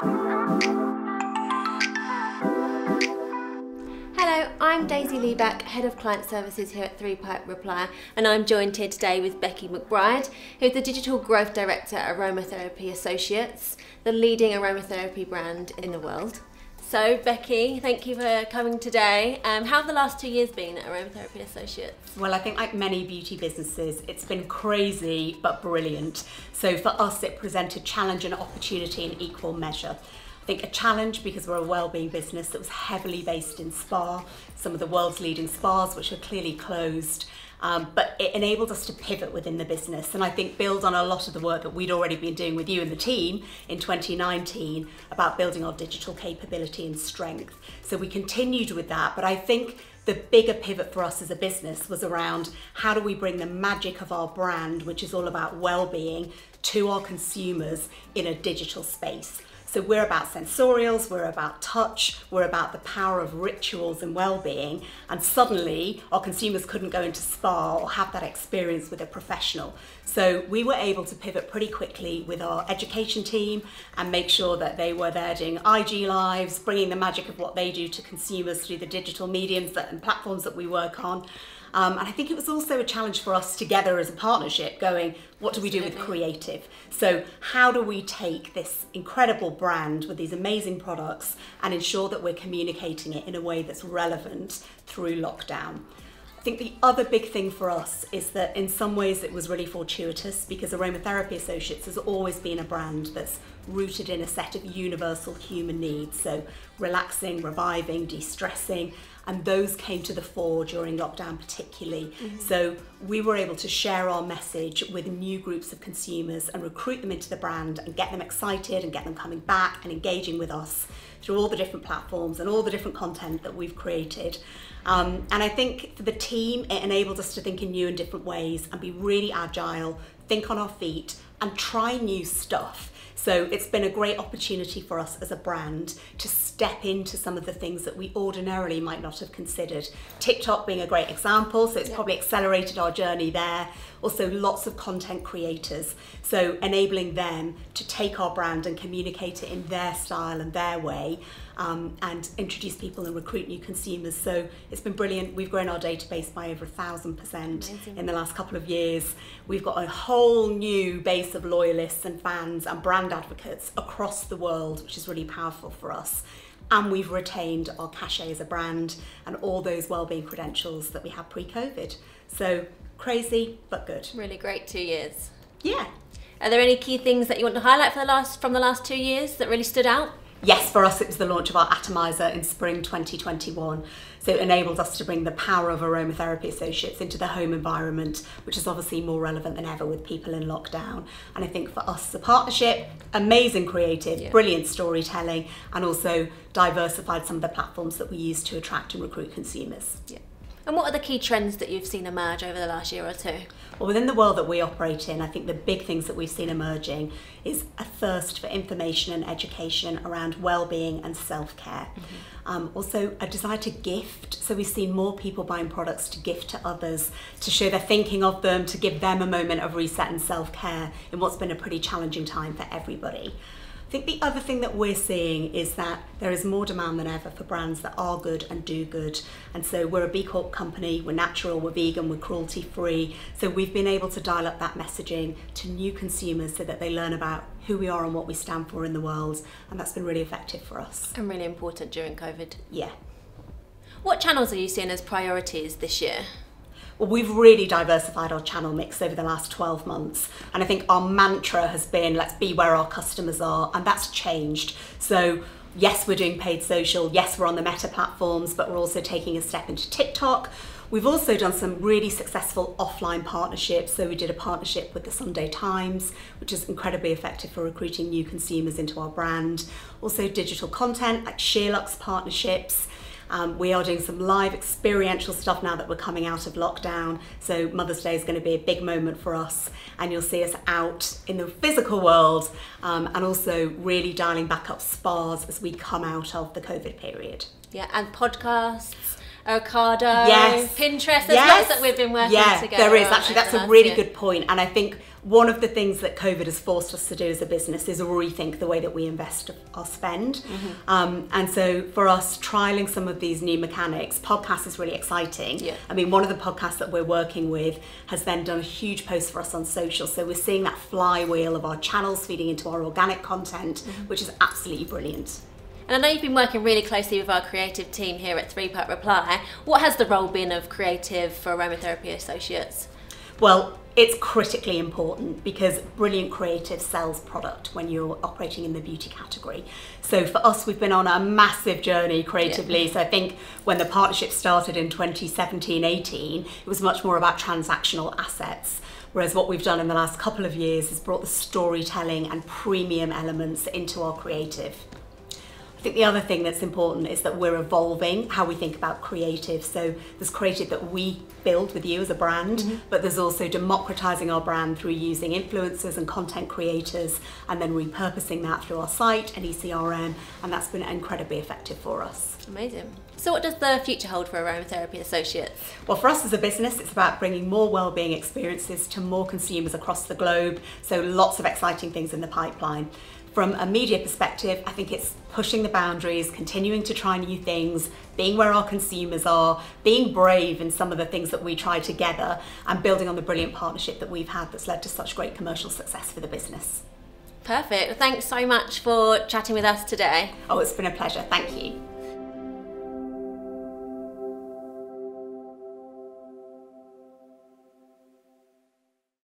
Hello, I'm Daisy Liebeck, Head of Client Services here at 3 Pipe Replier, and I'm joined here today with Becky McBride, who's the Digital Growth Director at Aromatherapy Associates, the leading aromatherapy brand in the world. So Becky, thank you for coming today. How have the last 2 years been at Aromatherapy Associates? Well, I think like many beauty businesses, it's been crazy but brilliant. So for us, it presented challenge and opportunity in equal measure. I think a challenge because we're a wellbeing business that was heavily based in spa, some of the world's leading spas which are clearly closed. But it enabled us to pivot within the business and I think build on a lot of the work that we'd already been doing with you and the team in 2019 about building our digital capability and strength. So we continued with that, but I think the bigger pivot for us as a business was around how do we bring the magic of our brand, which is all about well-being, to our consumers in a digital space. So we're about sensorials, we're about touch, we're about the power of rituals and well-being, and suddenly our consumers couldn't go into spa or have that experience with a professional. So we were able to pivot pretty quickly with our education team and make sure that they were there doing IG lives, bringing the magic of what they do to consumers through the digital mediums and platforms that we work on. And I think it was also a challenge for us together as a partnership going, what do we do with creative? So how do we take this incredible brand with these amazing products and ensure that we're communicating it in a way that's relevant through lockdown? I think the other big thing for us is that in some ways it was really fortuitous because Aromatherapy Associates has always been a brand that's rooted in a set of universal human needs. So relaxing, reviving, de-stressing, and those came to the fore during lockdown particularly. So we were able to share our message with new groups of consumers and recruit them into the brand and get them excited and get them coming back and engaging with us through all the different platforms and all the different content that we've created. And I think for the team, it enabled us to think in new and different ways and be really agile, think on our feet and try new stuff. So it's been a great opportunity for us as a brand to step into some of the things that we ordinarily might not have considered. TikTok being a great example, so it's probably accelerated our journey there. Also lots of content creators, so enabling them to take our brand and communicate it in their style and their way, and introduce people and recruit new consumers. So it's been brilliant. We've grown our database by over 1,000% in the last couple of years. We've got a whole new base of loyalists and fans and brand advocates across the world, which is really powerful for us. And we've retained our cachet as a brand and all those wellbeing credentials that we had pre-COVID. So crazy, but good. Really great 2 years. Yeah. Are there any key things that you want to highlight from the last 2 years that really stood out? Yes, for us it was the launch of our atomizer in spring 2021. So it enabled us to bring the power of Aromatherapy Associates into the home environment, which is obviously more relevant than ever with people in lockdown. And I think for us as a partnership, amazing creative, brilliant storytelling, and also diversified some of the platforms that we use to attract and recruit consumers. Yeah. And what are the key trends that you've seen emerge over the last year or two? Well, within the world that we operate in, I think the big things that we've seen emerging is a thirst for information and education around well-being and self-care. Also a desire to gift. So we've seen more people buying products to gift to others, to show they're thinking of them, to give them a moment of reset and self-care in what's been a pretty challenging time for everybody. I think the other thing that we're seeing is that there is more demand than ever for brands that are good and do good. And so we're a B Corp company, we're natural, we're vegan, we're cruelty free. So we've been able to dial up that messaging to new consumers so that they learn about who we are and what we stand for in the world. And that's been really effective for us. And really important during COVID. Yeah. What channels are you seeing as priorities this year? Well, we've really diversified our channel mix over the last 12 months. And I think our mantra has been, let's be where our customers are, and that's changed. So yes, we're doing paid social, yes, we're on the Meta platforms, but we're also taking a step into TikTok. We've also done some really successful offline partnerships. So we did a partnership with the Sunday Times, which is incredibly effective for recruiting new consumers into our brand. Also digital content like Sheerluxe partnerships. We are doing some live experiential stuff now that we're coming out of lockdown. So Mother's Day is going to be a big moment for us, and you'll see us out in the physical world, and also really dialing back up spas as we come out of the COVID period. Yeah, and podcasts avocado, yes. Pinterest. There's lots that we've been working together. There is actually. That's a really good point, and I think one of the things that COVID has forced us to do as a business is rethink the way that we invest our spend. And so for us, trialing some of these new mechanics, podcast is really exciting. Yeah. I mean, one of the podcasts that we're working with has then done a huge post for us on social. So we're seeing that flywheel of our channels feeding into our organic content, which is absolutely brilliant. And I know you've been working really closely with our creative team here at 3-Part Reply. What has the role been of creative for Aromatherapy Associates? Well, it's critically important because brilliant creative sells product when you're operating in the beauty category. So for us, we've been on a massive journey creatively. So I think when the partnership started in 2017-18, it was much more about transactional assets. Whereas what we've done in the last couple of years is brought the storytelling and premium elements into our creative. I think the other thing that's important is that we're evolving how we think about creative. So there's creative that we build with you as a brand, but there's also democratizing our brand through using influencers and content creators and then repurposing that through our site and ECRM, and that's been incredibly effective for us. Amazing. So what does the future hold for Aromatherapy Associates? Well, for us as a business, it's about bringing more wellbeing experiences to more consumers across the globe. So lots of exciting things in the pipeline. From a media perspective, I think it's pushing the boundaries, continuing to try new things, being where our consumers are, being brave in some of the things that we try together, and building on the brilliant partnership that we've had that's led to such great commercial success for the business. Perfect. Thanks so much for chatting with us today. Oh, it's been a pleasure. Thank you.